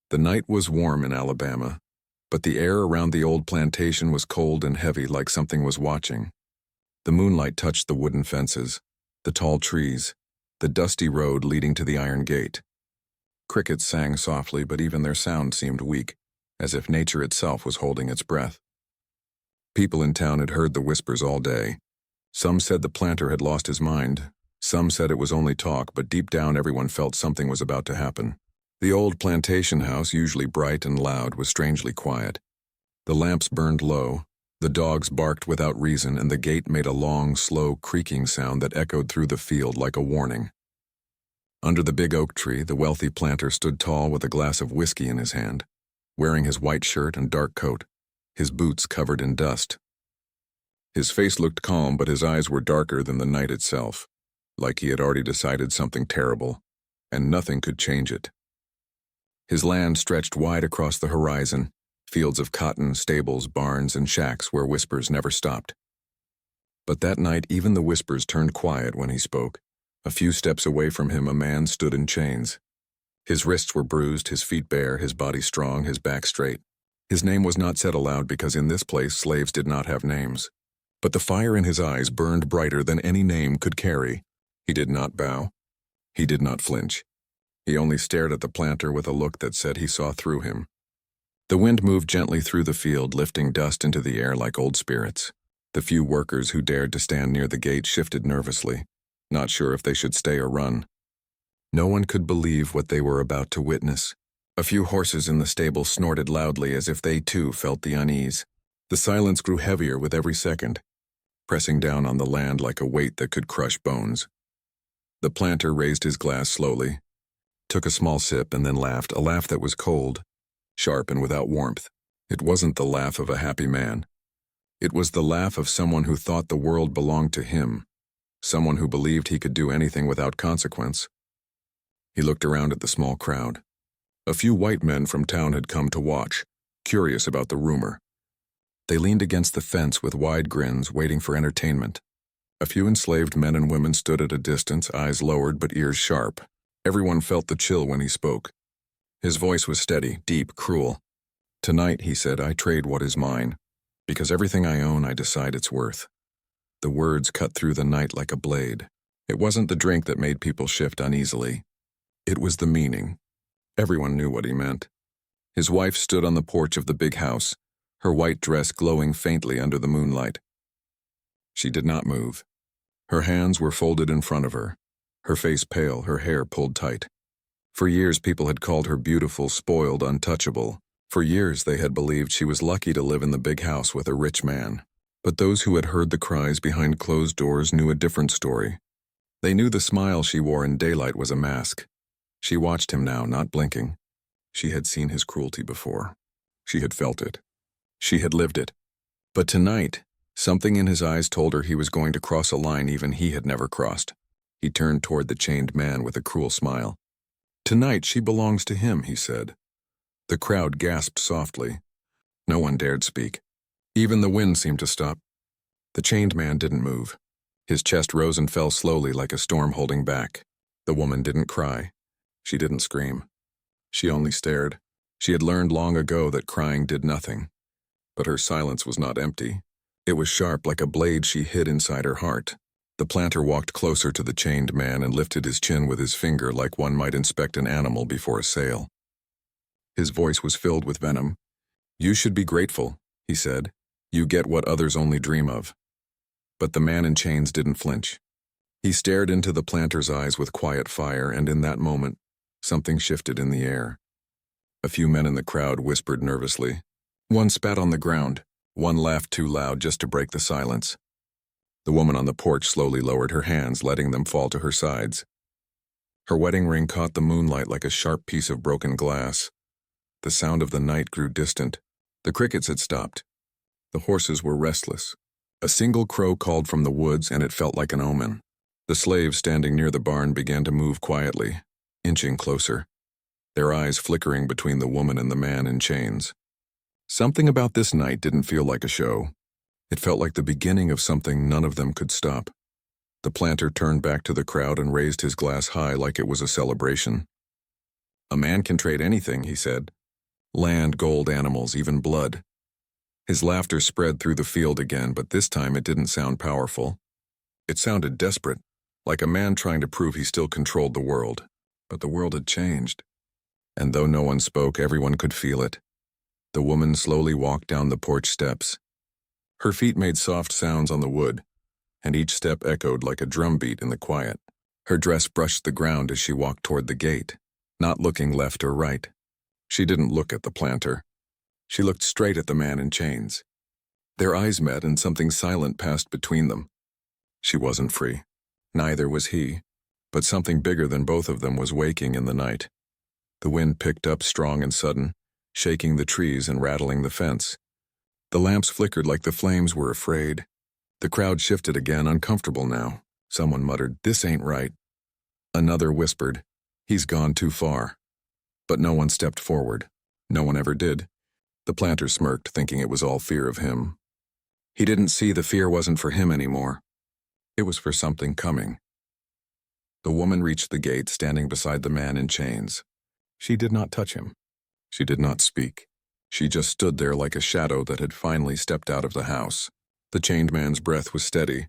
The night was warm in Alabama, but the air around the old plantation was cold and heavy, like something was watching. The moonlight touched the wooden fences, the tall trees, the dusty road leading to the iron gate. Crickets sang softly, but even their sound seemed weak, as if nature itself was holding its breath. People in town had heard the whispers all day. Some said the planter had lost his mind. Some said it was only talk, but deep down everyone felt something was about to happen. The old plantation house, usually bright and loud, was strangely quiet. The lamps burned low, the dogs barked without reason, and the gate made a long, slow creaking sound that echoed through the field like a warning. Under the big oak tree, the wealthy planter stood tall with a glass of whiskey in his hand, wearing his white shirt and dark coat, his boots covered in dust. His face looked calm, but his eyes were darker than the night itself, like he had already decided something terrible, and nothing could change it. His land stretched wide across the horizon, fields of cotton, stables, barns, and shacks where whispers never stopped. But that night even the whispers turned quiet when he spoke. A few steps away from him a man stood in chains. His wrists were bruised, his feet bare, his body strong, his back straight. His name was not said aloud because in this place slaves did not have names. But the fire in his eyes burned brighter than any name could carry. He did not bow. He did not flinch. He only stared at the planter with a look that said he saw through him. The wind moved gently through the field, lifting dust into the air like old spirits. The few workers who dared to stand near the gate shifted nervously, not sure if they should stay or run. No one could believe what they were about to witness. A few horses in the stable snorted loudly as if they too felt the unease. The silence grew heavier with every second, pressing down on the land like a weight that could crush bones. The planter raised his glass slowly, took a small sip, and then laughed, a laugh that was cold, sharp, and without warmth. It wasn't the laugh of a happy man. It was the laugh of someone who thought the world belonged to him, someone who believed he could do anything without consequence. He looked around at the small crowd. A few white men from town had come to watch, curious about the rumor. They leaned against the fence with wide grins, waiting for entertainment. A few enslaved men and women stood at a distance, eyes lowered but ears sharp. Everyone felt the chill when he spoke. His voice was steady, deep, cruel. "Tonight," he said, "I trade what is mine. Because everything I own, I decide its worth." The words cut through the night like a blade. It wasn't the drink that made people shift uneasily. It was the meaning. Everyone knew what he meant. His wife stood on the porch of the big house, her white dress glowing faintly under the moonlight. She did not move. Her hands were folded in front of her, her face pale, her hair pulled tight. For years people had called her beautiful, spoiled, untouchable. For years they had believed she was lucky to live in the big house with a rich man. But those who had heard the cries behind closed doors knew a different story. They knew the smile she wore in daylight was a mask. She watched him now, not blinking. She had seen his cruelty before. She had felt it. She had lived it. But tonight, something in his eyes told her he was going to cross a line even he had never crossed. He turned toward the chained man with a cruel smile. "Tonight she belongs to him," he said. The crowd gasped softly. No one dared speak. Even the wind seemed to stop. The chained man didn't move. His chest rose and fell slowly like a storm holding back. The woman didn't cry. She didn't scream. She only stared. She had learned long ago that crying did nothing. But her silence was not empty. It was sharp like a blade she hid inside her heart. The planter walked closer to the chained man and lifted his chin with his finger like one might inspect an animal before a sale. His voice was filled with venom. "You should be grateful," he said. "You get what others only dream of." But the man in chains didn't flinch. He stared into the planter's eyes with quiet fire, and in that moment, something shifted in the air. A few men in the crowd whispered nervously. One spat on the ground. One laughed too loud just to break the silence. The woman on the porch slowly lowered her hands, letting them fall to her sides. Her wedding ring caught the moonlight like a sharp piece of broken glass. The sound of the night grew distant. The crickets had stopped. The horses were restless. A single crow called from the woods, and it felt like an omen. The slaves standing near the barn began to move quietly, inching closer, their eyes flickering between the woman and the man in chains. Something about this night didn't feel like a show. It felt like the beginning of something none of them could stop. The planter turned back to the crowd and raised his glass high like it was a celebration. "A man can trade anything," he said, Land, gold, animals, even blood. His laughter spread through the field again, but this time it didn't sound powerful. It sounded desperate, like a man trying to prove he still controlled the world. But the world had changed. And though no one spoke, everyone could feel it. The woman slowly walked down the porch steps. Her feet made soft sounds on the wood, and each step echoed like a drumbeat in the quiet. Her dress brushed the ground as she walked toward the gate, not looking left or right. She didn't look at the planter. She looked straight at the man in chains. Their eyes met and something silent passed between them. She wasn't free. Neither was he. But something bigger than both of them was waking in the night. The wind picked up strong and sudden, shaking the trees and rattling the fence. The lamps flickered like the flames were afraid. The crowd shifted again, uncomfortable now. Someone muttered, "This ain't right." Another whispered, "He's gone too far." But no one stepped forward. No one ever did. The planter smirked, thinking it was all fear of him. He didn't see the fear wasn't for him anymore. It was for something coming. The woman reached the gate, standing beside the man in chains. She did not touch him. She did not speak. She just stood there like a shadow that had finally stepped out of the house. The chained man's breath was steady.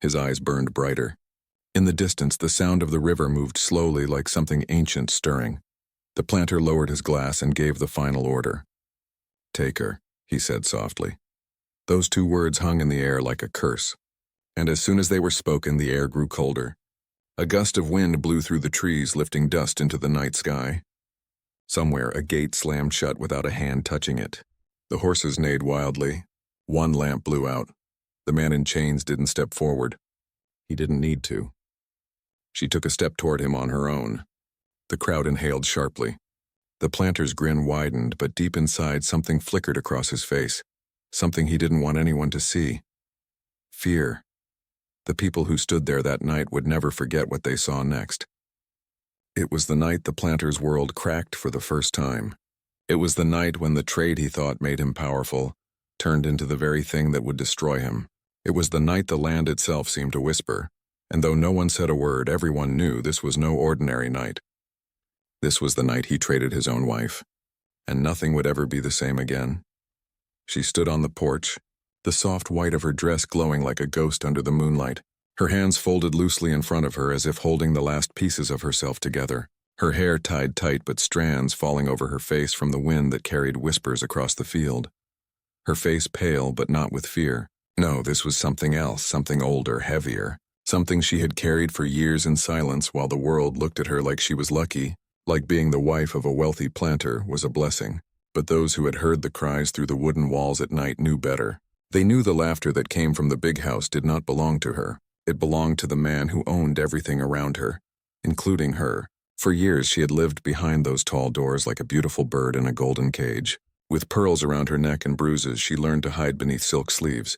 His eyes burned brighter. In the distance, the sound of the river moved slowly like something ancient stirring. The planter lowered his glass and gave the final order. "Take her," he said softly. Those two words hung in the air like a curse. And as soon as they were spoken, the air grew colder. A gust of wind blew through the trees, lifting dust into the night sky. Somewhere, a gate slammed shut without a hand touching it. The horses neighed wildly. One lamp blew out. The man in chains didn't step forward. He didn't need to. She took a step toward him on her own. The crowd inhaled sharply. The planter's grin widened, but deep inside something flickered across his face. Something he didn't want anyone to see. Fear. The people who stood there that night would never forget what they saw next. It was the night the planter's world cracked for the first time. It was the night when the trade he thought made him powerful turned into the very thing that would destroy him. It was the night the land itself seemed to whisper, and though no one said a word, everyone knew this was no ordinary night. This was the night he traded his own wife, and nothing would ever be the same again. She stood on the porch, the soft white of her dress glowing like a ghost under the moonlight, her hands folded loosely in front of her as if holding the last pieces of herself together, her hair tied tight but strands falling over her face from the wind that carried whispers across the field. Her face pale but not with fear. No, this was something else, something older, heavier, something she had carried for years in silence while the world looked at her like she was lucky, like being the wife of a wealthy planter was a blessing. But those who had heard the cries through the wooden walls at night knew better. They knew the laughter that came from the big house did not belong to her. It belonged to the man who owned everything around her, including her. For years she had lived behind those tall doors like a beautiful bird in a golden cage. With pearls around her neck and bruises, she learned to hide beneath silk sleeves.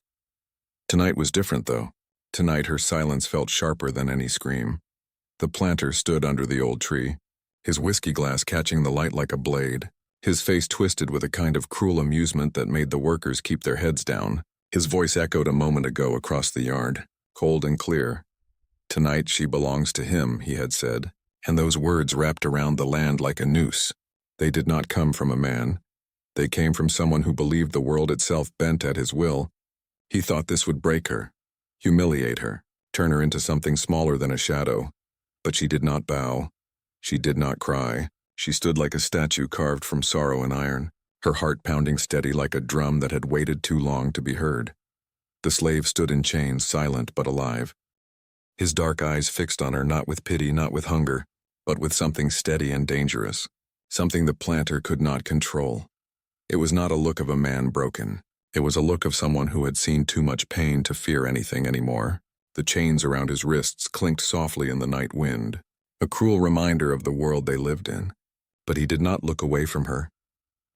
Tonight was different, though. Tonight her silence felt sharper than any scream. The planter stood under the old tree, his whiskey glass catching the light like a blade, his face twisted with a kind of cruel amusement that made the workers keep their heads down. His voice echoed a moment ago across the yard, cold and clear. "Tonight she belongs to him," he had said, and those words wrapped around the land like a noose. They did not come from a man. They came from someone who believed the world itself bent at his will. He thought this would break her, humiliate her, turn her into something smaller than a shadow. But she did not bow. She did not cry. She stood like a statue carved from sorrow and iron, her heart pounding steady like a drum that had waited too long to be heard. The slave stood in chains, silent but alive. His dark eyes fixed on her, not with pity, not with hunger, but with something steady and dangerous, something the planter could not control. It was not a look of a man broken. It was a look of someone who had seen too much pain to fear anything anymore. The chains around his wrists clinked softly in the night wind, a cruel reminder of the world they lived in. But he did not look away from her,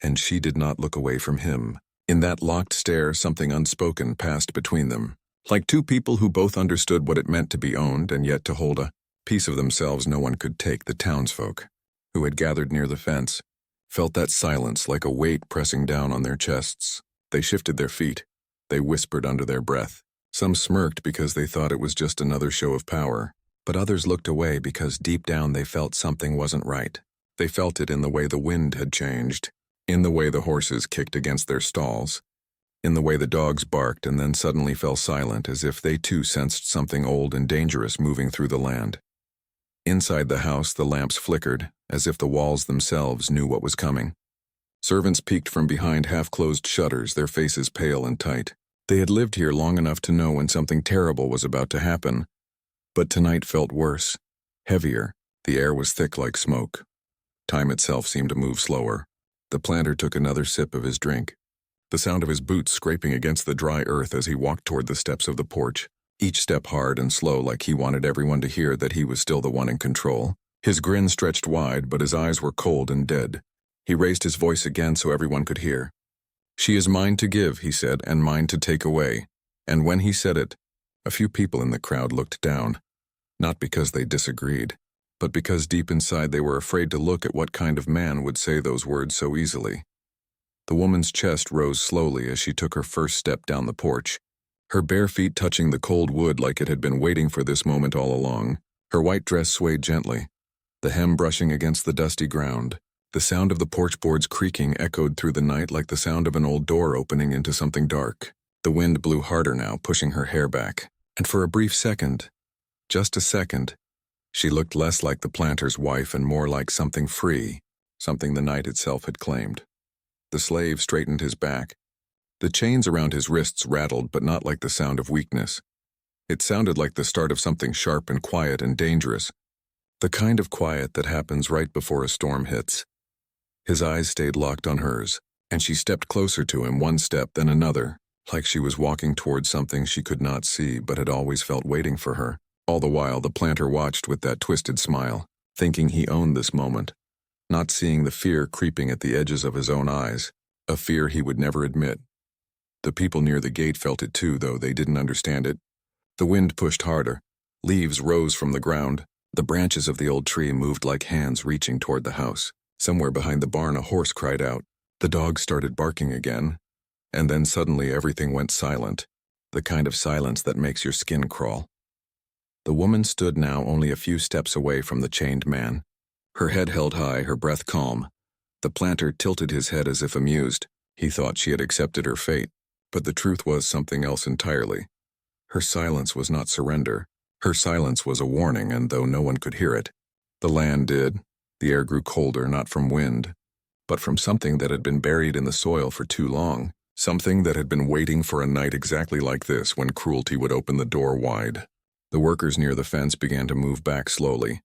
and she did not look away from him. In that locked stare, something unspoken passed between them, like two people who both understood what it meant to be owned and yet to hold a piece of themselves no one could take. The townsfolk, who had gathered near the fence, felt that silence like a weight pressing down on their chests. They shifted their feet. They whispered under their breath. Some smirked because they thought it was just another show of power, but others looked away because deep down they felt something wasn't right. They felt it in the way the wind had changed, In the way the horses kicked against their stalls, in the way the dogs barked and then suddenly fell silent as if they too sensed something old and dangerous moving through the land. Inside the house, the lamps flickered, as if the walls themselves knew what was coming. Servants peeked from behind half-closed shutters, their faces pale and tight. They had lived here long enough to know when something terrible was about to happen. But tonight felt worse, heavier. The air was thick like smoke. Time itself seemed to move slower. The planter took another sip of his drink, the sound of his boots scraping against the dry earth as he walked toward the steps of the porch, each step hard and slow like he wanted everyone to hear that he was still the one in control. His grin stretched wide, but his eyes were cold and dead. He raised his voice again so everyone could hear. "She is mine to give," he said, "and mine to take away." And when he said it, a few people in the crowd looked down, not because they disagreed, but because deep inside they were afraid to look at what kind of man would say those words so easily. The woman's chest rose slowly as she took her first step down the porch, her bare feet touching the cold wood like it had been waiting for this moment all along. Her white dress swayed gently, the hem brushing against the dusty ground. The sound of the porch boards creaking echoed through the night like the sound of an old door opening into something dark. The wind blew harder now, pushing her hair back. And for a brief second, just a second, she looked less like the planter's wife and more like something free, something the night itself had claimed. The slave straightened his back. The chains around his wrists rattled, but not like the sound of weakness. It sounded like the start of something sharp and quiet and dangerous, the kind of quiet that happens right before a storm hits. His eyes stayed locked on hers, and she stepped closer to him, one step then another, like she was walking towards something she could not see but had always felt waiting for her. All the while, the planter watched with that twisted smile, thinking he owned this moment, not seeing the fear creeping at the edges of his own eyes, a fear he would never admit. The people near the gate felt it too, though they didn't understand it. The wind pushed harder. Leaves rose from the ground. The branches of the old tree moved like hands reaching toward the house. Somewhere behind the barn, a horse cried out. The dogs started barking again. And then suddenly everything went silent, the kind of silence that makes your skin crawl. The woman stood now only a few steps away from the chained man, her head held high, her breath calm. The planter tilted his head as if amused. He thought she had accepted her fate, but the truth was something else entirely. Her silence was not surrender. Her silence was a warning, and though no one could hear it, the land did. The air grew colder, not from wind, but from something that had been buried in the soil for too long, something that had been waiting for a night exactly like this when cruelty would open the door wide. The workers near the fence began to move back slowly,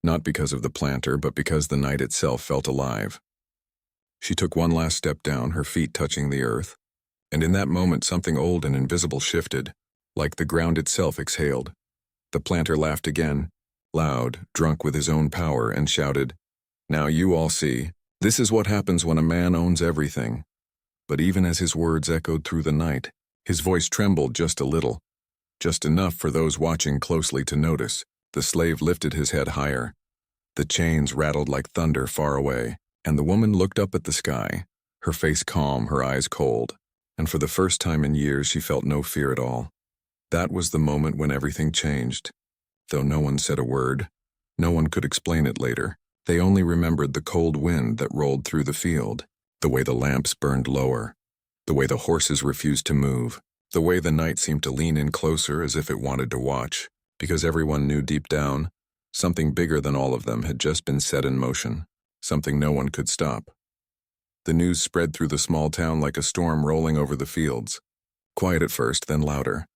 not because of the planter, but because the night itself felt alive. She took one last step down, her feet touching the earth, and in that moment something old and invisible shifted, like the ground itself exhaled. The planter laughed again, loud, drunk with his own power, and shouted, "Now you all see, this is what happens when a man owns everything." But even as his words echoed through the night, his voice trembled just a little, just enough for those watching closely to notice. The slave lifted his head higher. The chains rattled like thunder far away, and the woman looked up at the sky, her face calm, her eyes cold, and for the first time in years she felt no fear at all. That was the moment when everything changed. Though no one said a word, no one could explain it later. They only remembered the cold wind that rolled through the field, the way the lamps burned lower, the way the horses refused to move, the way the night seemed to lean in closer as if it wanted to watch, because everyone knew deep down, something bigger than all of them had just been set in motion, something no one could stop. The news spread through the small town like a storm rolling over the fields. Quiet at first, then louder.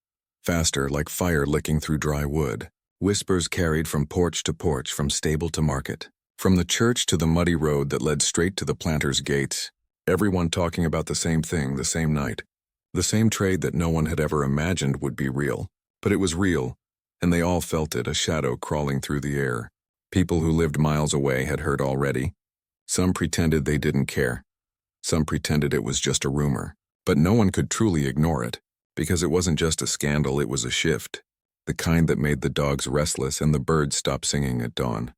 Faster, like fire licking through dry wood. Whispers carried from porch to porch, from stable to market, from the church to the muddy road that led straight to the planter's gates. Everyone talking about the same thing, the same night. The same trade that no one had ever imagined would be real. But it was real, and they all felt it, a shadow crawling through the air. People who lived miles away had heard already. Some pretended they didn't care. Some pretended it was just a rumor. But no one could truly ignore it, because it wasn't just a scandal, it was a shift. The kind that made the dogs restless and the birds stop singing at dawn.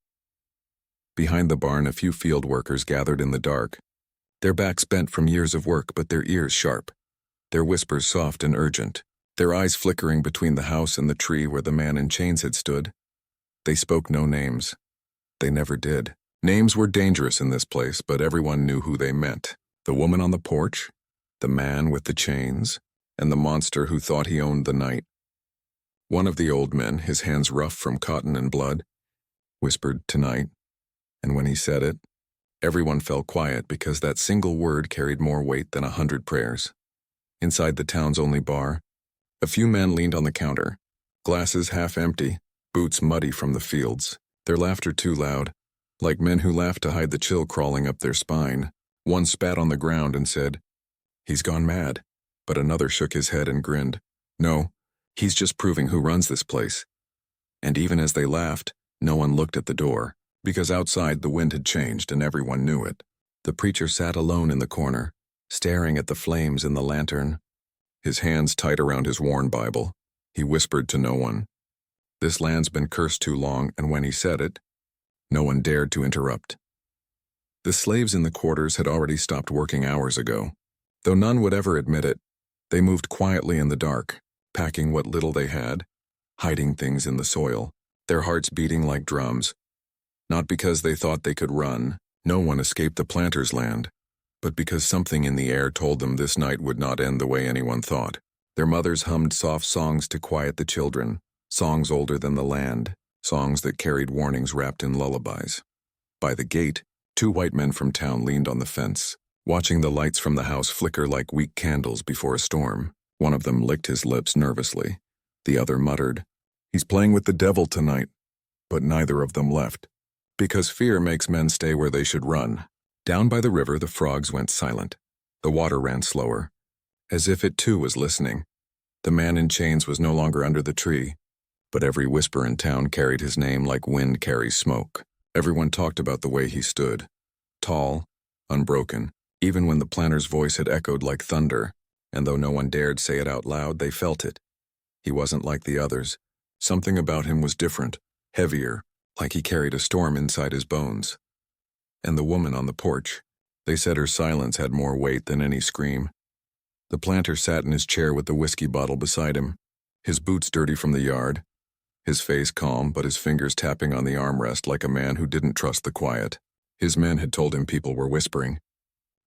Behind the barn, a few field workers gathered in the dark, their backs bent from years of work, but their ears sharp, their whispers soft and urgent, their eyes flickering between the house and the tree where the man in chains had stood. They spoke no names. They never did. Names were dangerous in this place, but everyone knew who they meant. The woman on the porch, the man with the chains, and the monster who thought he owned the night. One of the old men, his hands rough from cotton and blood, whispered "tonight," and when he said it, everyone fell quiet because that single word carried more weight than 100 prayers. Inside the town's only bar, a few men leaned on the counter, glasses half empty, boots muddy from the fields, their laughter too loud, like men who laughed to hide the chill crawling up their spine. One spat on the ground and said, "He's gone mad," but another shook his head and grinned. "No, he's just proving who runs this place." And even as they laughed, no one looked at the door, because outside the wind had changed and everyone knew it. The preacher sat alone in the corner, staring at the flames in the lantern, his hands tight around his worn Bible. He whispered to no one. This land's been cursed too long, and when he said it, no one dared to interrupt. The slaves in the quarters had already stopped working hours ago. Though none would ever admit it, they moved quietly in the dark, packing what little they had, hiding things in the soil, their hearts beating like drums. Not because they thought they could run, no one escaped the planter's land, but because something in the air told them this night would not end the way anyone thought. Their mothers hummed soft songs to quiet the children, songs older than the land, songs that carried warnings wrapped in lullabies. By the gate, 2 white men from town leaned on the fence, watching the lights from the house flicker like weak candles before a storm. One of them licked his lips nervously. The other muttered, "He's playing with the devil tonight." But neither of them left, because fear makes men stay where they should run. Down by the river, the frogs went silent. The water ran slower, as if it too was listening. The man in chains was no longer under the tree, but every whisper in town carried his name like wind carries smoke. Everyone talked about the way he stood, tall, unbroken, even when the planter's voice had echoed like thunder, and though no one dared say it out loud, they felt it. He wasn't like the others. Something about him was different, heavier, like he carried a storm inside his bones. And the woman on the porch, they said her silence had more weight than any scream. The planter sat in his chair with the whiskey bottle beside him, his boots dirty from the yard, his face calm but his fingers tapping on the armrest like a man who didn't trust the quiet. His men had told him people were whispering.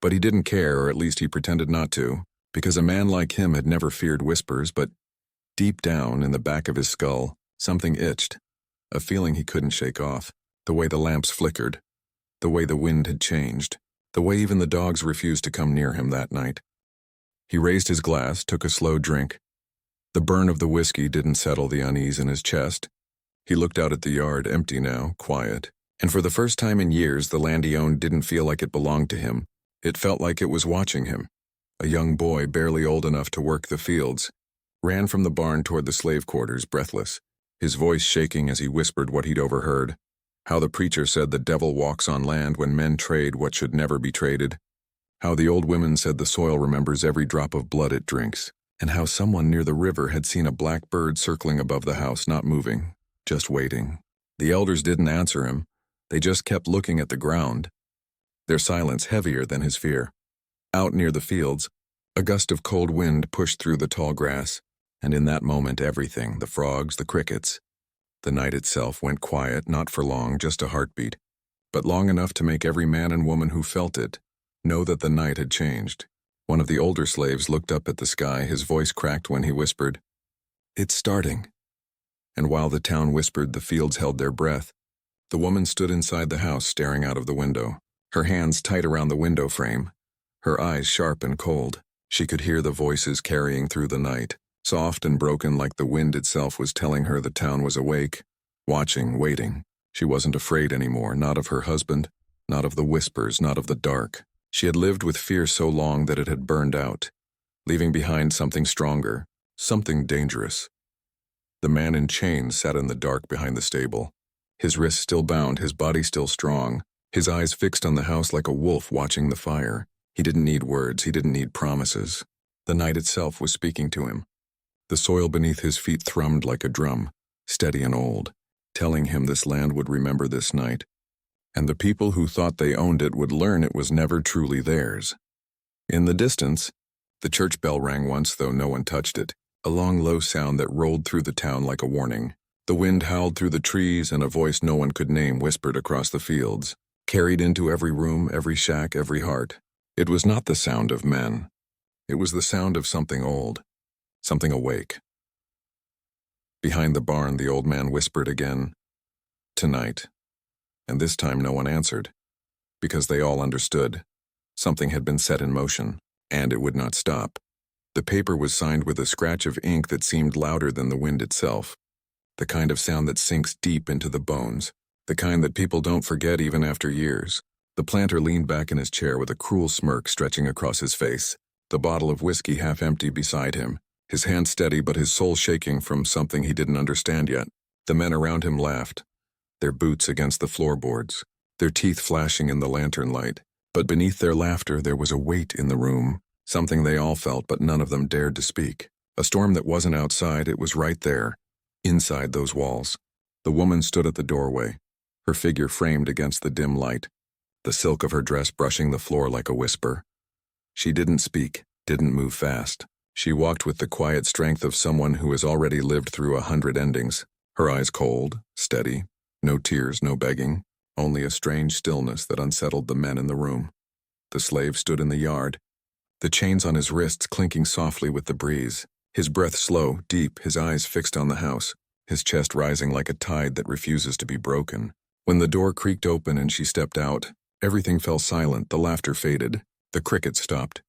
But he didn't care, or at least he pretended not to, because a man like him had never feared whispers, but deep down in the back of his skull, something itched, a feeling he couldn't shake off, the way the lamps flickered, the way the wind had changed, the way even the dogs refused to come near him that night. He raised his glass, took a slow drink. The burn of the whiskey didn't settle the unease in his chest. He looked out at the yard, empty now, quiet, and for the first time in years the land he owned didn't feel like it belonged to him. It felt like it was watching him. A young boy, barely old enough to work the fields, ran from the barn toward the slave quarters, breathless, his voice shaking as he whispered what he'd overheard. How the preacher said the devil walks on land when men trade what should never be traded. How the old women said the soil remembers every drop of blood it drinks. And how someone near the river had seen a black bird circling above the house, not moving, just waiting. The elders didn't answer him. They just kept looking at the ground, their silence heavier than his fear. Out near the fields, a gust of cold wind pushed through the tall grass, and in that moment everything, the frogs, the crickets, the night itself went quiet, not for long, just a heartbeat, but long enough to make every man and woman who felt it know that the night had changed. One of the older slaves looked up at the sky, his voice cracked when he whispered, "It's starting." And while the town whispered, the fields held their breath. The woman stood inside the house, staring out of the window, her hands tight around the window frame, her eyes sharp and cold. She could hear the voices carrying through the night, soft and broken like the wind itself was telling her the town was awake, watching, waiting. She wasn't afraid anymore, not of her husband, not of the whispers, not of the dark. She had lived with fear so long that it had burned out, leaving behind something stronger, something dangerous. The man in chains sat in the dark behind the stable, his wrists still bound, his body still strong, his eyes fixed on the house like a wolf watching the fire. He didn't need words, he didn't need promises. The night itself was speaking to him. The soil beneath his feet thrummed like a drum, steady and old, telling him this land would remember this night. And the people who thought they owned it would learn it was never truly theirs. In the distance, the church bell rang once, though no one touched it, a long, low sound that rolled through the town like a warning. The wind howled through the trees, and a voice no one could name whispered across the fields, carried into every room, every shack, every heart. It was not the sound of men. It was the sound of something old, something awake. Behind the barn, the old man whispered again, "Tonight." And this time no one answered, because they all understood. Something had been set in motion, and it would not stop. The paper was signed with a scratch of ink that seemed louder than the wind itself, the kind of sound that sinks deep into the bones, the kind that people don't forget even after years. The planter leaned back in his chair with a cruel smirk stretching across his face, the bottle of whiskey half empty beside him, his hand steady but his soul shaking from something he didn't understand yet. The men around him laughed, their boots against the floorboards, their teeth flashing in the lantern light. But beneath their laughter there was a weight in the room, something they all felt but none of them dared to speak. A storm that wasn't outside, it was right there, inside those walls. The woman stood at the doorway, her figure framed against the dim light, the silk of her dress brushing the floor like a whisper. She didn't speak, didn't move fast. She walked with the quiet strength of someone who has already lived through 100 endings, her eyes cold, steady, no tears, no begging. Only a strange stillness that unsettled the men in the room. The slave stood in the yard, the chains on his wrists clinking softly with the breeze, his breath slow, deep, his eyes fixed on the house, his chest rising like a tide that refuses to be broken. When the door creaked open and she stepped out, everything fell silent, the laughter faded, the crickets stopped.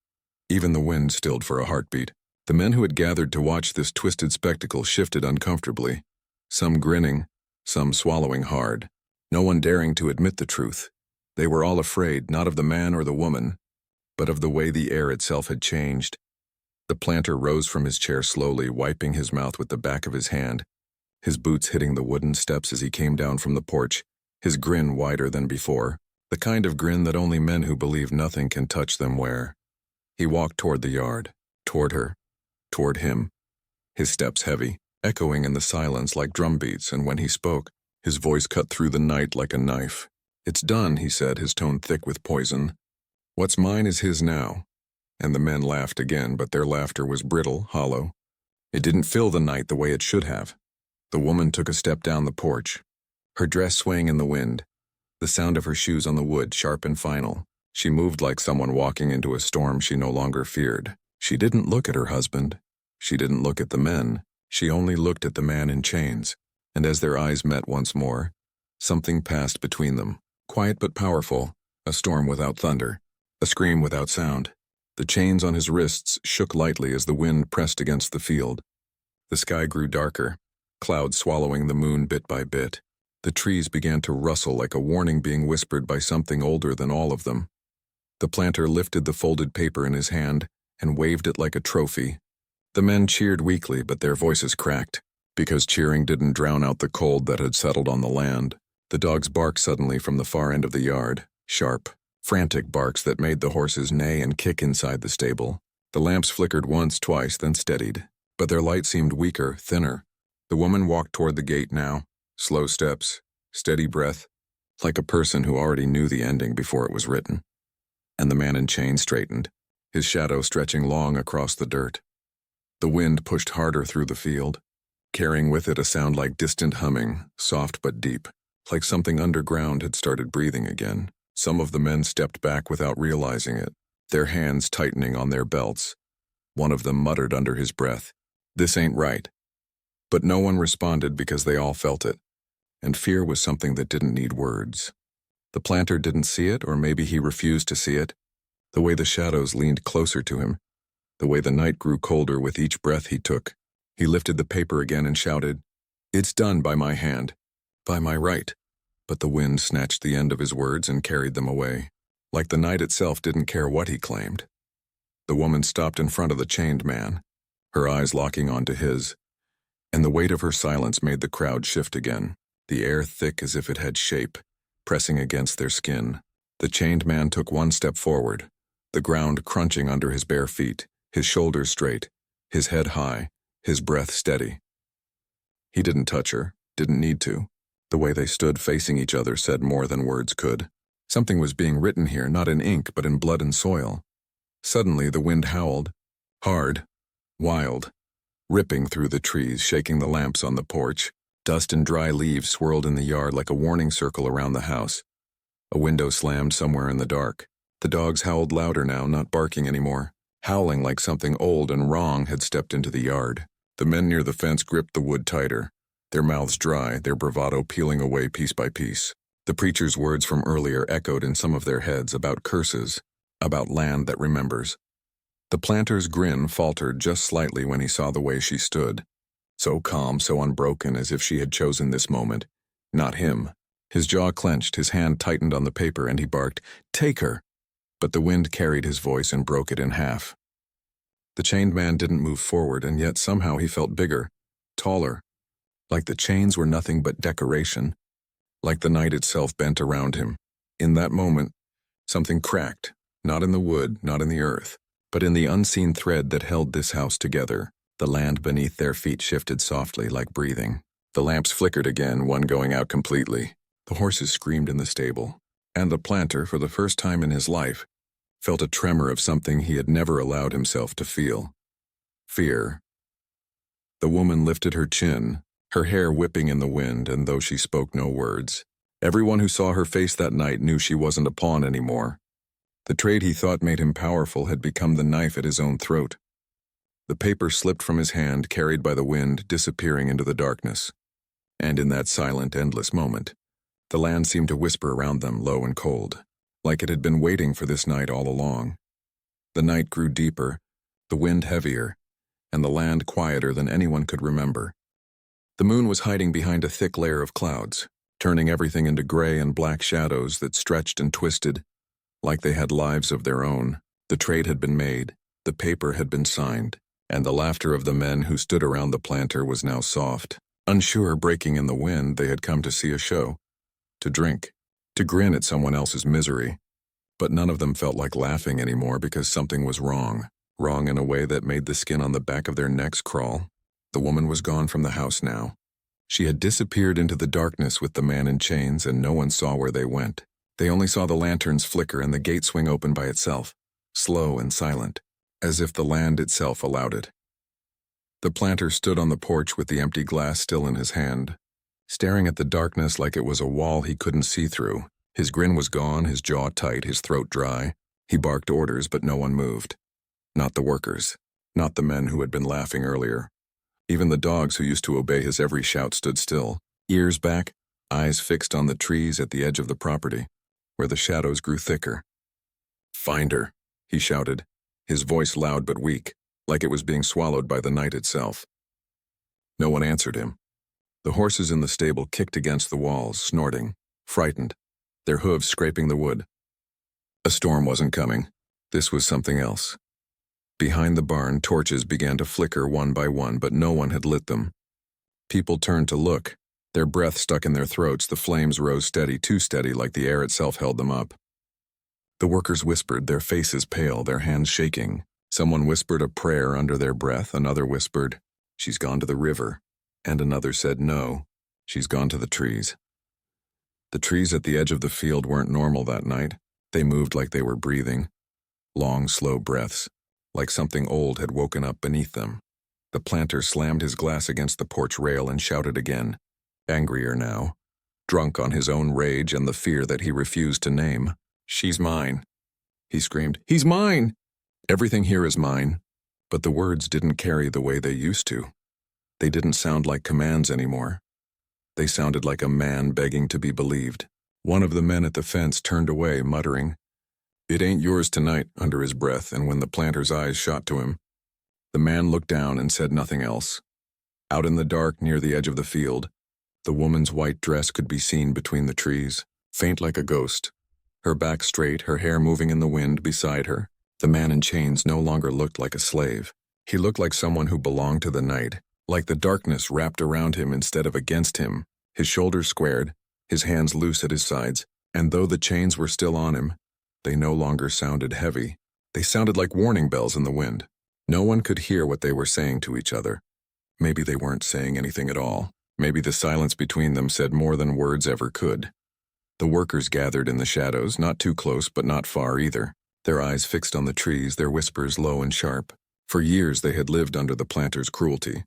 Even the wind stilled for a heartbeat. The men who had gathered to watch this twisted spectacle shifted uncomfortably, some grinning, some swallowing hard. No one daring to admit the truth. They were all afraid, not of the man or the woman, but of the way the air itself had changed. The planter rose from his chair slowly, wiping his mouth with the back of his hand, his boots hitting the wooden steps as he came down from the porch, his grin wider than before, the kind of grin that only men who believe nothing can touch them wear. He walked toward the yard, toward her, toward him, his steps heavy, echoing in the silence like drum beats, and when he spoke, his voice cut through the night like a knife. "It's done," he said, his tone thick with poison. "What's mine is his now." And the men laughed again, but their laughter was brittle, hollow. It didn't fill the night the way it should have. The woman took a step down the porch, her dress swaying in the wind, the sound of her shoes on the wood sharp and final. She moved like someone walking into a storm she no longer feared. She didn't look at her husband. She didn't look at the men. She only looked at the man in chains. And as their eyes met once more, something passed between them, quiet but powerful, a storm without thunder, a scream without sound. The chains on his wrists shook lightly as the wind pressed against the field. The sky grew darker, clouds swallowing the moon bit by bit. The trees began to rustle like a warning being whispered by something older than all of them. The planter lifted the folded paper in his hand and waved it like a trophy. The men cheered weakly, but their voices cracked. Because cheering didn't drown out the cold that had settled on the land. The dogs barked suddenly from the far end of the yard, sharp, frantic barks that made the horses neigh and kick inside the stable. The lamps flickered once, twice, then steadied, but their light seemed weaker, thinner. The woman walked toward the gate now, slow steps, steady breath, like a person who already knew the ending before it was written. And the man in chains straightened, his shadow stretching long across the dirt. The wind pushed harder through the field, carrying with it a sound like distant humming, soft but deep, like something underground had started breathing again. Some of the men stepped back without realizing it, their hands tightening on their belts. One of them muttered under his breath, "This ain't right." But no one responded because they all felt it, and fear was something that didn't need words. The planter didn't see it, or maybe he refused to see it, the way the shadows leaned closer to him, the way the night grew colder with each breath he took. He lifted the paper again and shouted, "It's done by my hand, by my right." But the wind snatched the end of his words and carried them away, like the night itself didn't care what he claimed. The woman stopped in front of the chained man, her eyes locking onto his, and the weight of her silence made the crowd shift again, the air thick as if it had shape, pressing against their skin. The chained man took one step forward, the ground crunching under his bare feet, his shoulders straight, his head high, his breath steady. He didn't touch her, didn't need to. The way they stood facing each other said more than words could. Something was being written here, not in ink, but in blood and soil. Suddenly the wind howled, hard, wild, ripping through the trees, shaking the lamps on the porch. Dust and dry leaves swirled in the yard like a warning circle around the house. A window slammed somewhere in the dark. The dogs howled louder now, not barking anymore, howling like something old and wrong had stepped into the yard. The men near the fence gripped the wood tighter, their mouths dry, their bravado peeling away piece by piece. The preacher's words from earlier echoed in some of their heads about curses, about land that remembers. The planter's grin faltered just slightly when he saw the way she stood. So calm, so unbroken, as if she had chosen this moment. Not him. His jaw clenched, his hand tightened on the paper, and he barked, "Take her!" But the wind carried his voice and broke it in half. The chained man didn't move forward, and yet somehow he felt bigger, taller, like the chains were nothing but decoration, like the night itself bent around him. In that moment, something cracked, not in the wood, not in the earth, but in the unseen thread that held this house together. The land beneath their feet shifted softly, like breathing. The lamps flickered again, one going out completely. The horses screamed in the stable, and the planter, for the first time in his life, felt a tremor of something he had never allowed himself to feel. Fear. The woman lifted her chin, her hair whipping in the wind, and though she spoke no words, everyone who saw her face that night knew she wasn't a pawn anymore. The trade he thought made him powerful had become the knife at his own throat. The paper slipped from his hand, carried by the wind, disappearing into the darkness. And in that silent, endless moment, the land seemed to whisper around them, low and cold, like it had been waiting for this night all along. The night grew deeper, the wind heavier, and the land quieter than anyone could remember. The moon was hiding behind a thick layer of clouds, turning everything into gray and black shadows that stretched and twisted, like they had lives of their own. The trade had been made, the paper had been signed, and the laughter of the men who stood around the planter was now soft. Unsure, breaking in the wind, they had come to see a show, to drink, to grin at someone else's misery. But none of them felt like laughing anymore because something was wrong in a way that made the skin on the back of their necks crawl. The woman was gone from the house now. She had disappeared into the darkness with the man in chains, and no one saw where they went. They only saw the lanterns flicker and the gate swing open by itself, slow and silent, as if the land itself allowed it. The planter stood on the porch with the empty glass still in his hand, staring at the darkness like it was a wall he couldn't see through. His grin was gone, his jaw tight, his throat dry. He barked orders, but no one moved. Not the workers, not the men who had been laughing earlier. Even the dogs who used to obey his every shout stood still, ears back, eyes fixed on the trees at the edge of the property, where the shadows grew thicker. "Find her," he shouted, his voice loud but weak, like it was being swallowed by the night itself. No one answered him. The horses in the stable kicked against the walls, snorting, frightened, their hooves scraping the wood. A storm wasn't coming. This was something else. Behind the barn, torches began to flicker one by one, but no one had lit them. People turned to look, their breath stuck in their throats. The flames rose steady, too steady, like the air itself held them up. The workers whispered, their faces pale, their hands shaking. Someone whispered a prayer under their breath, another whispered, "She's gone to the river," and another said, "No, she's gone to the trees." The trees at the edge of the field weren't normal that night. They moved like they were breathing, long, slow breaths, like something old had woken up beneath them. The planter slammed his glass against the porch rail and shouted again, angrier now, drunk on his own rage and the fear that he refused to name. "She's mine," he screamed. "He's mine! Everything here is mine." But the words didn't carry the way they used to. They didn't sound like commands anymore. They sounded like a man begging to be believed. One of the men at the fence turned away, muttering, "It ain't yours tonight," under his breath, and when the planter's eyes shot to him, the man looked down and said nothing else. Out in the dark near the edge of the field, the woman's white dress could be seen between the trees, faint like a ghost, her back straight, her hair moving in the wind beside her. The man in chains no longer looked like a slave. He looked like someone who belonged to the night, like the darkness wrapped around him instead of against him, his shoulders squared, his hands loose at his sides, and though the chains were still on him, they no longer sounded heavy. They sounded like warning bells in the wind. No one could hear what they were saying to each other. Maybe they weren't saying anything at all. Maybe the silence between them said more than words ever could. The workers gathered in the shadows, not too close but not far either, their eyes fixed on the trees, their whispers low and sharp. For years they had lived under the planter's cruelty,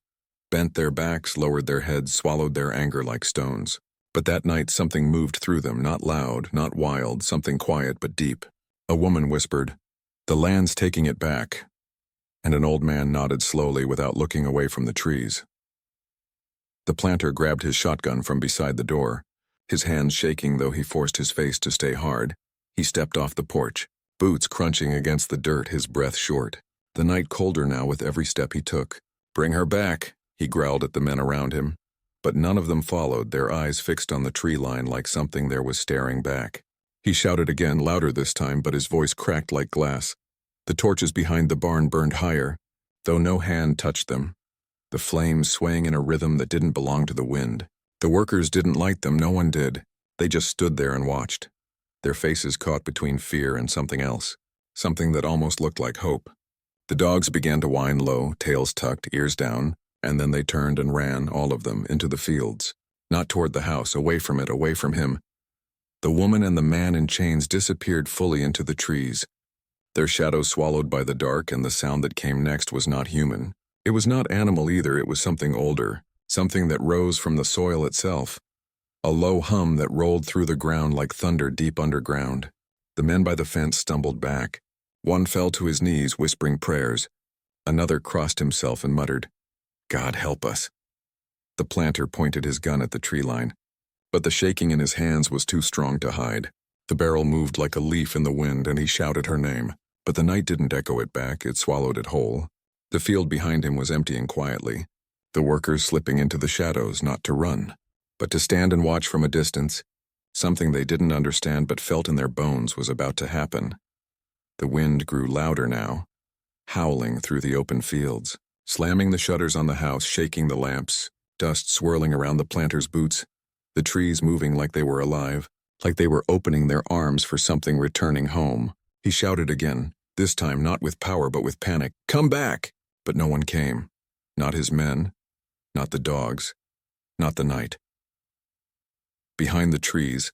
bent their backs, lowered their heads, swallowed their anger like stones. But that night something moved through them, not loud, not wild, something quiet but deep. A woman whispered, "The land's taking it back," and an old man nodded slowly without looking away from the trees. The planter grabbed his shotgun from beside the door, his hands shaking though he forced his face to stay hard. He stepped off the porch, boots crunching against the dirt, his breath short. The night colder now with every step he took. "Bring her back," he growled at the men around him. But none of them followed, their eyes fixed on the tree line like something there was staring back. He shouted again, louder this time, but his voice cracked like glass. The torches behind the barn burned higher, though no hand touched them, the flames swaying in a rhythm that didn't belong to the wind. The workers didn't light them, no one did. They just stood there and watched, their faces caught between fear and something else, something that almost looked like hope. The dogs began to whine low, tails tucked, ears down, and then they turned and ran, all of them, into the fields. Not toward the house, away from it, away from him. The woman and the man in chains disappeared fully into the trees, their shadows swallowed by the dark, and the sound that came next was not human. It was not animal either, it was something older, something that rose from the soil itself. A low hum that rolled through the ground like thunder deep underground. The men by the fence stumbled back. One fell to his knees, whispering prayers. Another crossed himself and muttered, "God help us." The planter pointed his gun at the tree line, but the shaking in his hands was too strong to hide. The barrel moved like a leaf in the wind, and he shouted her name. But the night didn't echo it back, it swallowed it whole. The field behind him was emptying quietly, the workers slipping into the shadows, not to run, but to stand and watch from a distance. Something they didn't understand but felt in their bones was about to happen. The wind grew louder now, howling through the open fields, slamming the shutters on the house, shaking the lamps, dust swirling around the planter's boots, the trees moving like they were alive, like they were opening their arms for something returning home. He shouted again, this time not with power but with panic, "Come back!" But no one came. Not his men, not the dogs, not the night. Behind the trees,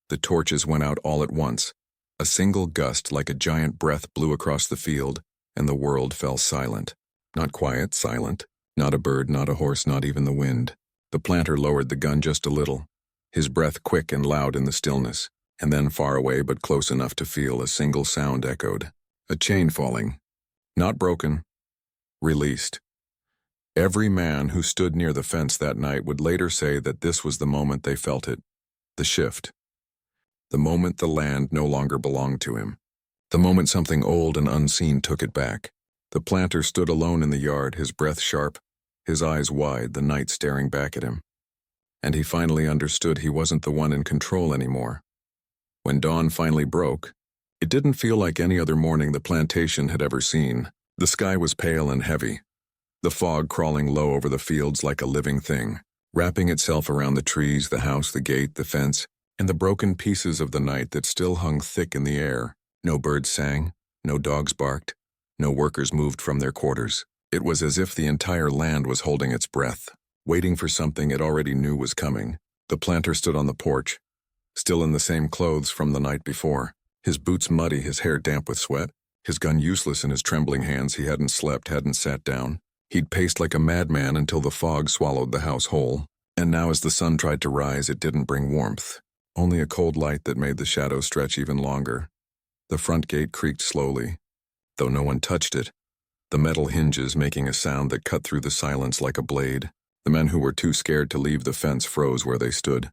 the torches went out all at once. A single gust like a giant breath blew across the field, and the world fell silent. Not quiet, silent. Not a bird, not a horse, not even the wind. The planter lowered the gun just a little, his breath quick and loud in the stillness, and then far away but close enough to feel a single sound echoed. A chain falling. Not broken. Released. Every man who stood near the fence that night would later say that this was the moment they felt it. The shift. The moment the land no longer belonged to him. The moment something old and unseen took it back. The planter stood alone in the yard, his breath sharp, his eyes wide, the night staring back at him. And he finally understood he wasn't the one in control anymore. When dawn finally broke, it didn't feel like any other morning the plantation had ever seen. The sky was pale and heavy, the fog crawling low over the fields like a living thing, wrapping itself around the trees, the house, the gate, the fence, and the broken pieces of the night that still hung thick in the air. No birds sang, no dogs barked, no workers moved from their quarters. It was as if the entire land was holding its breath, waiting for something it already knew was coming. The planter stood on the porch, still in the same clothes from the night before, his boots muddy, his hair damp with sweat, his gun useless in his trembling hands. He hadn't slept, hadn't sat down. He'd paced like a madman until the fog swallowed the house whole. And now as the sun tried to rise, it didn't bring warmth, only a cold light that made the shadows stretch even longer. The front gate creaked slowly, though no one touched it, the metal hinges making a sound that cut through the silence like a blade. The men who were too scared to leave the fence froze where they stood,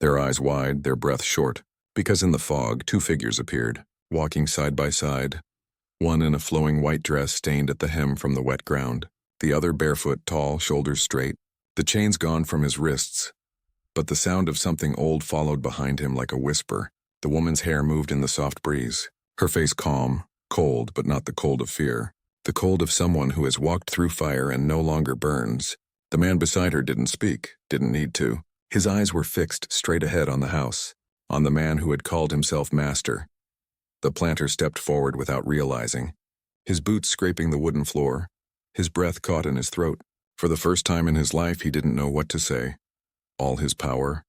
their eyes wide, their breath short, because in the fog 2 figures appeared, walking side by side, one in a flowing white dress stained at the hem from the wet ground, the other barefoot, tall, shoulders straight, the chains gone from his wrists. But the sound of something old followed behind him like a whisper. The woman's hair moved in the soft breeze, her face calm, cold, but not the cold of fear, the cold of someone who has walked through fire and no longer burns. The man beside her didn't speak, didn't need to. His eyes were fixed straight ahead on the house, on the man who had called himself master. The planter stepped forward without realizing, his boots scraping the wooden floor, his breath caught in his throat. For the first time in his life, he didn't know what to say. All his power,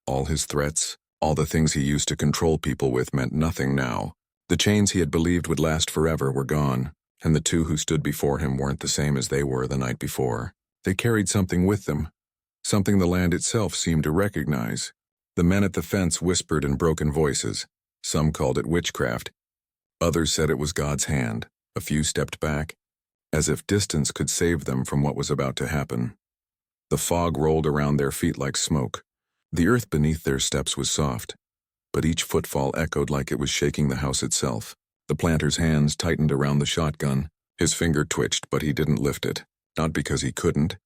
all his threats, all the things he used to control people with meant nothing now. The chains he had believed would last forever were gone, and the 2 who stood before him weren't the same as they were the night before. They carried something with them, something the land itself seemed to recognize. The men at the fence whispered in broken voices. Some called it witchcraft, Others said it was God's hand. A few stepped back, as if distance could save them from what was about to happen. The fog rolled around their feet like smoke. The earth beneath their steps was soft, but each footfall echoed like it was shaking the house itself. The planter's hands tightened around the shotgun. His finger twitched, but he didn't lift it. Not because he couldn't,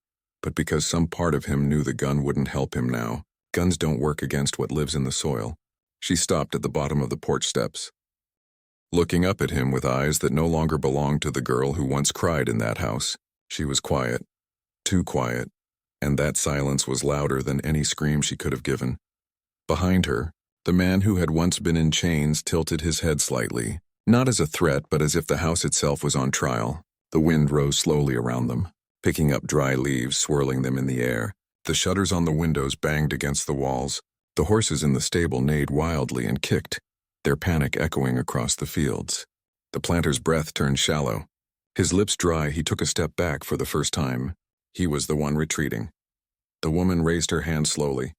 but because some part of him knew the gun wouldn't help him now. Guns don't work against what lives in the soil. She stopped at the bottom of the porch steps, looking up at him with eyes that no longer belonged to the girl who once cried in that house. She was quiet, too quiet, and that silence was louder than any scream she could have given. Behind her, the man who had once been in chains tilted his head slightly, not as a threat but as if the house itself was on trial. The wind rose slowly around them, picking up dry leaves, swirling them in the air. The shutters on the windows banged against the walls. The horses in the stable neighed wildly and kicked, their panic echoing across the fields. The planter's breath turned shallow. His lips dry, he took a step back for the first time. He was the one retreating. The woman raised her hand slowly,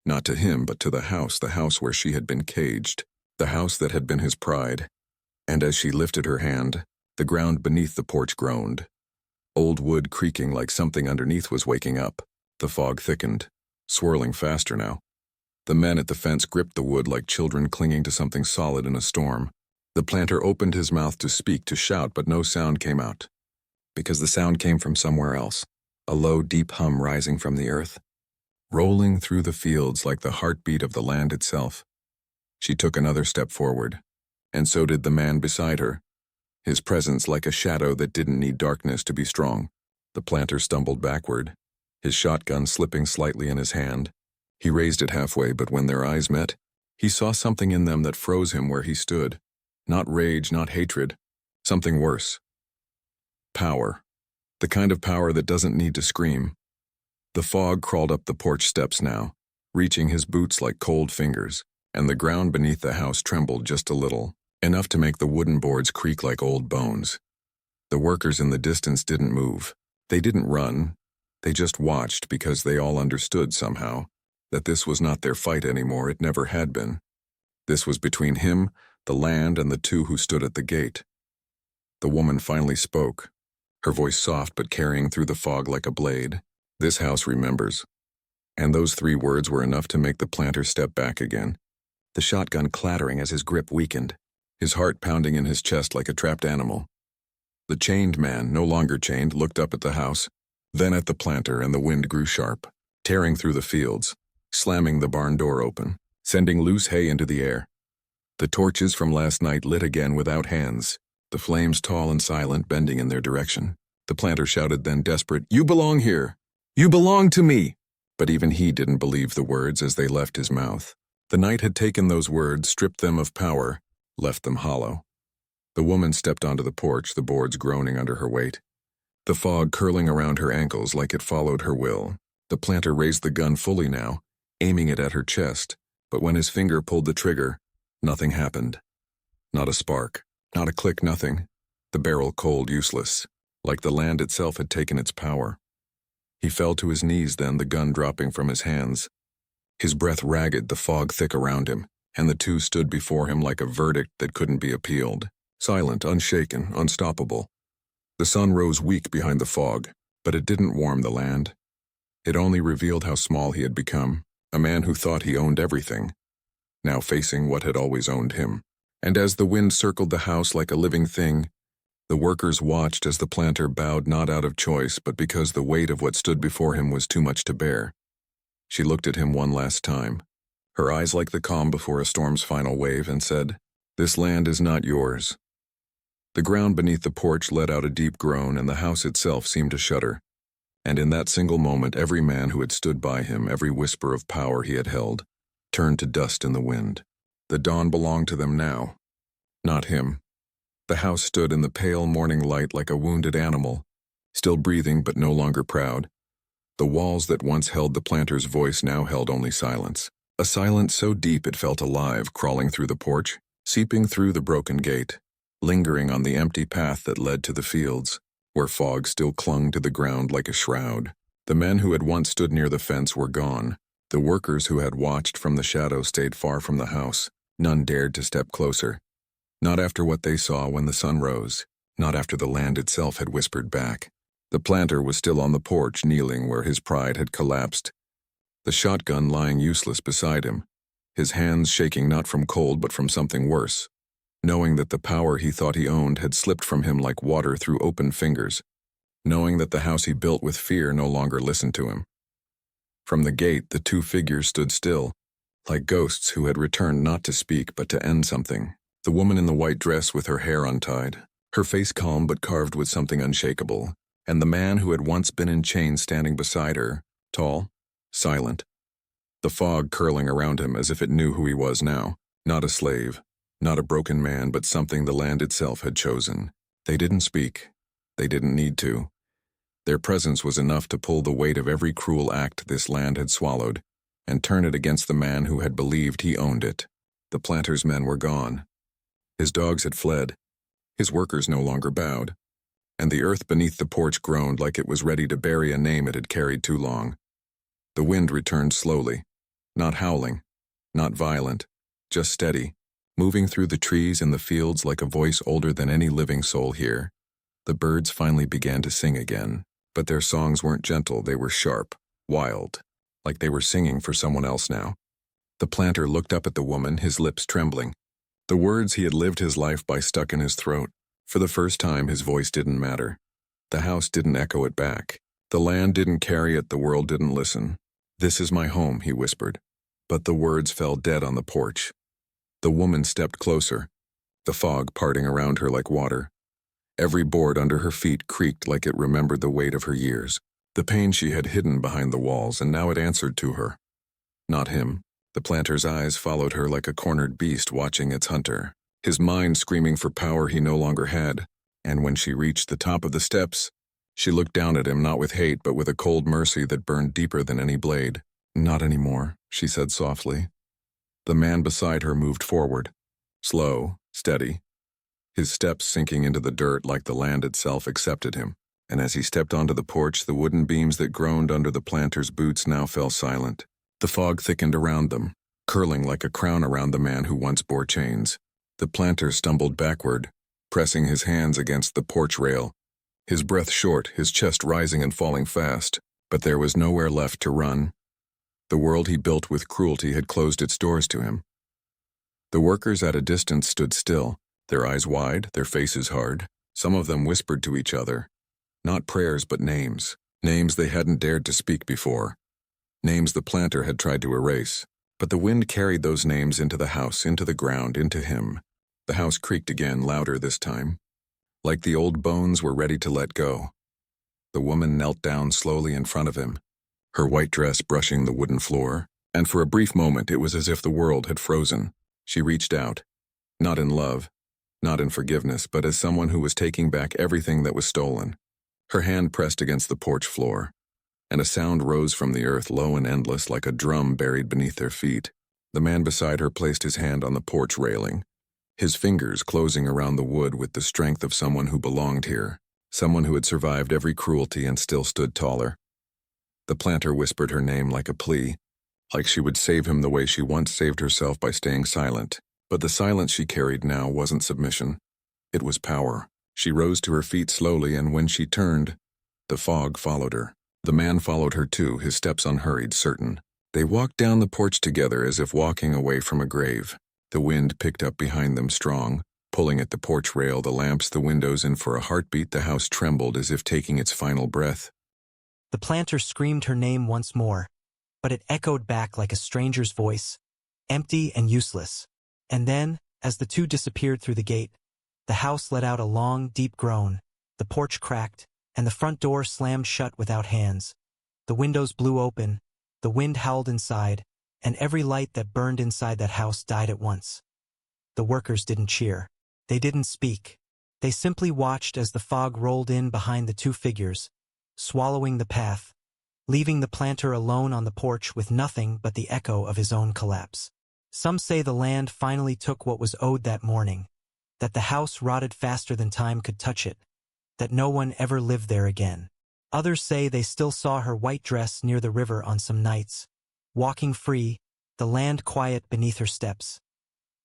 not to him but to the house where she had been caged, the house that had been his pride. And as she lifted her hand, the ground beneath the porch groaned. Old wood creaking like something underneath was waking up. The fog thickened, swirling faster now. The men at the fence gripped the wood like children clinging to something solid in a storm. The planter opened his mouth to speak, to shout, but no sound came out. Because the sound came from somewhere else, a low, deep hum rising from the earth, rolling through the fields like the heartbeat of the land itself. She took another step forward, and so did the man beside her, his presence like a shadow that didn't need darkness to be strong. The planter stumbled backward, his shotgun slipping slightly in his hand. He raised it halfway, but when their eyes met, he saw something in them that froze him where he stood. Not rage, not hatred, something worse. Power. The kind of power that doesn't need to scream. The fog crawled up the porch steps now, reaching his boots like cold fingers, and the ground beneath the house trembled just a little, enough to make the wooden boards creak like old bones. The workers in the distance didn't move. They didn't run. They just watched because they all understood somehow that this was not their fight anymore. It never had been. This was between him, the land, and the two who stood at the gate. The woman finally spoke, her voice soft but carrying through the fog like a blade. "This house remembers." And those 3 words were enough to make the planter step back again, the shotgun clattering as his grip weakened, his heart pounding in his chest like a trapped animal. The chained man, no longer chained, looked up at the house, then at the planter, and the wind grew sharp, tearing through the fields, slamming the barn door open, sending loose hay into the air. The torches from last night lit again without hands, the flames tall and silent, bending in their direction. The planter shouted then, desperate, "You belong here! You belong to me!" But even he didn't believe the words as they left his mouth. The night had taken those words, stripped them of power, left them hollow. The woman stepped onto the porch, the boards groaning under her weight, the fog curling around her ankles like it followed her will. The planter raised the gun fully now, aiming it at her chest, but when his finger pulled the trigger, nothing happened. Not a spark, not a click, nothing. The barrel cold, useless, like the land itself had taken its power. He fell to his knees then, the gun dropping from his hands. His breath ragged, the fog thick around him, and the two stood before him like a verdict that couldn't be appealed. Silent, unshaken, unstoppable. The sun rose weak behind the fog, but it didn't warm the land. It only revealed how small he had become, a man who thought he owned everything, now facing what had always owned him. And as the wind circled the house like a living thing, the workers watched as the planter bowed not out of choice, but because the weight of what stood before him was too much to bear. She looked at him one last time, her eyes like the calm before a storm's final wave, and said, "This land is not yours." The ground beneath the porch let out a deep groan, and the house itself seemed to shudder. And in that single moment, every man who had stood by him, every whisper of power he had held, turned to dust in the wind. The dawn belonged to them now, not him. The house stood in the pale morning light like a wounded animal, still breathing but no longer proud. The walls that once held the planter's voice now held only silence. A silence so deep it felt alive, crawling through the porch, seeping through the broken gate, lingering on the empty path that led to the fields, where fog still clung to the ground like a shroud. The men who had once stood near the fence were gone. The workers who had watched from the shadow stayed far from the house. None dared to step closer. Not after what they saw when the sun rose, not after the land itself had whispered back. The planter was still on the porch, kneeling where his pride had collapsed, the shotgun lying useless beside him, his hands shaking not from cold but from something worse, knowing that the power he thought he owned had slipped from him like water through open fingers, knowing that the house he built with fear no longer listened to him. From the gate, the two figures stood still, like ghosts who had returned not to speak but to end something. The woman in the white dress with her hair untied, her face calm but carved with something unshakable, and the man who had once been in chains standing beside her, tall, silent, the fog curling around him as if it knew who he was now, not a slave, not a broken man, but something the land itself had chosen. They didn't speak. They didn't need to. Their presence was enough to pull the weight of every cruel act this land had swallowed and turn it against the man who had believed he owned it. The planter's men were gone. His dogs had fled. His workers no longer bowed. And the earth beneath the porch groaned like it was ready to bury a name it had carried too long. The wind returned slowly, not howling, not violent, just steady, moving through the trees and the fields like a voice older than any living soul here. The birds finally began to sing again, but their songs weren't gentle, they were sharp, wild, like they were singing for someone else now. The planter looked up at the woman, his lips trembling. The words he had lived his life by stuck in his throat. For the first time, his voice didn't matter. The house didn't echo it back. The land didn't carry it, the world didn't listen. "This is my home," he whispered. But the words fell dead on the porch. The woman stepped closer, the fog parting around her like water. Every board under her feet creaked like it remembered the weight of her years, the pain she had hidden behind the walls, and now it answered to her. Not him. The planter's eyes followed her like a cornered beast watching its hunter, his mind screaming for power he no longer had, and when she reached the top of the steps, she looked down at him not with hate but with a cold mercy that burned deeper than any blade. "Not anymore," she said softly. The man beside her moved forward, slow, steady, his steps sinking into the dirt like the land itself accepted him, and as he stepped onto the porch, the wooden beams that groaned under the planter's boots now fell silent. The fog thickened around them, curling like a crown around the man who once bore chains. The planter stumbled backward, pressing his hands against the porch rail, his breath short, his chest rising and falling fast, but there was nowhere left to run. The world he built with cruelty had closed its doors to him. The workers at a distance stood still, their eyes wide, their faces hard. Some of them whispered to each other, not prayers but names, names they hadn't dared to speak before, names the planter had tried to erase. But the wind carried those names into the house, into the ground, into him. The house creaked again, louder this time, like the old bones were ready to let go. The woman knelt down slowly in front of him, her white dress brushing the wooden floor, and for a brief moment it was as if the world had frozen. She reached out, not in love, not in forgiveness, but as someone who was taking back everything that was stolen. Her hand pressed against the porch floor, and a sound rose from the earth, low and endless, like a drum buried beneath their feet. The man beside her placed his hand on the porch railing, his fingers closing around the wood with the strength of someone who belonged here, someone who had survived every cruelty and still stood taller. The planter whispered her name like a plea, like she would save him the way she once saved herself by staying silent. But the silence she carried now wasn't submission. It was power. She rose to her feet slowly, and when she turned, the fog followed her. The man followed her too, his steps unhurried, certain. They walked down the porch together as if walking away from a grave. The wind picked up behind them strong, pulling at the porch rail, the lamps, the windows, and for a heartbeat the house trembled as if taking its final breath. The planter screamed her name once more, but it echoed back like a stranger's voice, empty and useless. And then, as the two disappeared through the gate, the house let out a long, deep groan, the porch cracked, and the front door slammed shut without hands. The windows blew open, the wind howled inside, and every light that burned inside that house died at once. The workers didn't cheer. They didn't speak. They simply watched as the fog rolled in behind the two figures, swallowing the path, leaving the planter alone on the porch with nothing but the echo of his own collapse. Some say the land finally took what was owed that morning, that the house rotted faster than time could touch it, that no one ever lived there again. Others say they still saw her white dress near the river on some nights, walking free, the land quiet beneath her steps.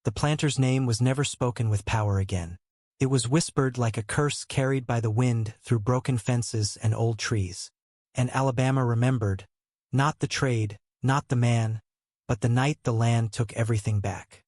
The planter's name was never spoken with power again. It was whispered like a curse carried by the wind through broken fences and old trees. And Alabama remembered, not the trade, not the man, but the night the land took everything back.